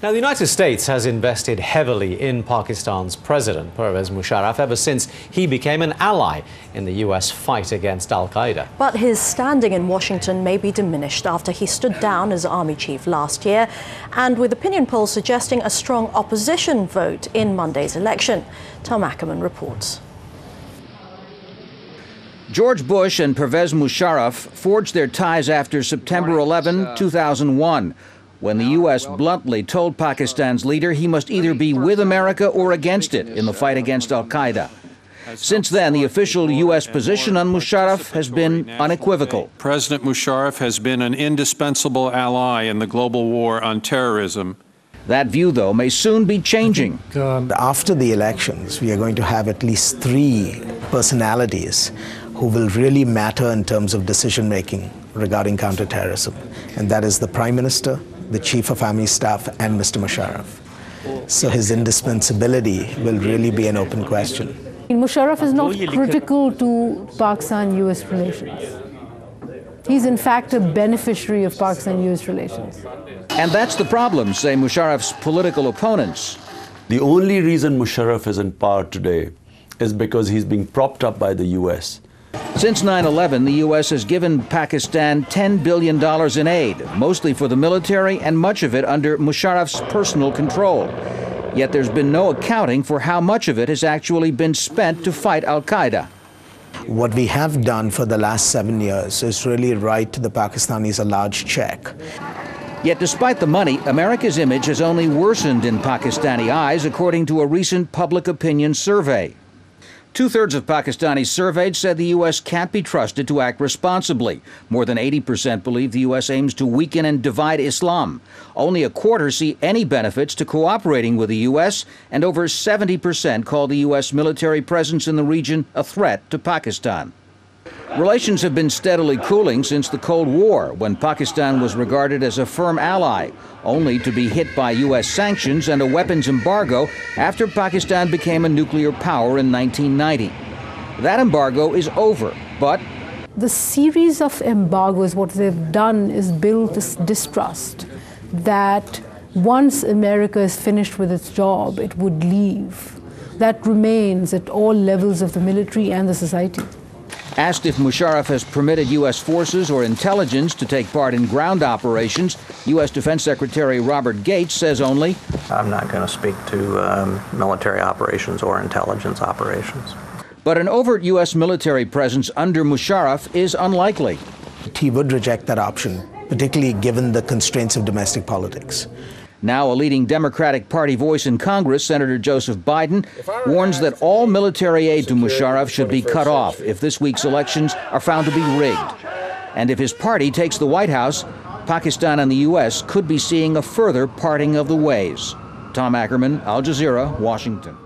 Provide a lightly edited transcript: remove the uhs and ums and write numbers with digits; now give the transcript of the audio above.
Now, the United States has invested heavily in Pakistan's president, Pervez Musharraf, ever since he became an ally in the U.S. fight against Al-Qaeda. But his standing in Washington may be diminished after he stood down as army chief last year, and with opinion polls suggesting a strong opposition vote in Monday's election. Tom Ackerman reports. George Bush and Pervez Musharraf forged their ties after September 11, 2001, when the U.S. bluntly told Pakistan's leader he must either be with America or against it in the fight against Al-Qaeda. Since then, the official U.S. position on Musharraf has been unequivocal. President Musharraf has been an indispensable ally in the global war on terrorism. That view, though, may soon be changing. After the elections, we are going to have at least 3 personalities who will really matter in terms of decision-making regarding counterterrorism. And that is the Prime Minister, the Chief of Army Staff, and Mr. Musharraf. So his indispensability will really be an open question. Musharraf is not critical to Pakistan-US relations. He's in fact a beneficiary of Pakistan-US relations. And that's the problem, say Musharraf's political opponents. The only reason Musharraf is in power today is because he's being propped up by the U.S. Since 9/11, the U.S. has given Pakistan $10 billion in aid, mostly for the military and much of it under Musharraf's personal control. Yet there's been no accounting for how much of it has actually been spent to fight Al-Qaeda. What we have done for the last 7 years is really write the Pakistanis a large check. Yet despite the money, America's image has only worsened in Pakistani eyes, according to a recent public opinion survey. 2/3 of Pakistanis surveyed said the U.S. can't be trusted to act responsibly. More than 80% believe the U.S. aims to weaken and divide Islam. Only a quarter see any benefits to cooperating with the U.S., and over 70% call the U.S. military presence in the region a threat to Pakistan. Relations have been steadily cooling since the Cold War, when Pakistan was regarded as a firm ally, only to be hit by U.S. sanctions and a weapons embargo after Pakistan became a nuclear power in 1990. That embargo is over, but the series of embargoes, what they've done is build this distrust that once America is finished with its job, it would leave. That remains at all levels of the military and the society. Asked if Musharraf has permitted U.S. forces or intelligence to take part in ground operations, U.S. Defense Secretary Robert Gates says only, "I'm not going to speak to military operations or intelligence operations." But an overt U.S. military presence under Musharraf is unlikely. He would reject that option, particularly given the constraints of domestic politics. Now a leading Democratic Party voice in Congress, Senator Joseph Biden, warns that all military aid to Musharraf should be cut off if this week's elections are found to be rigged. And if his party takes the White House, Pakistan and the U.S. could be seeing a further parting of the ways. Tom Ackerman, Al Jazeera, Washington.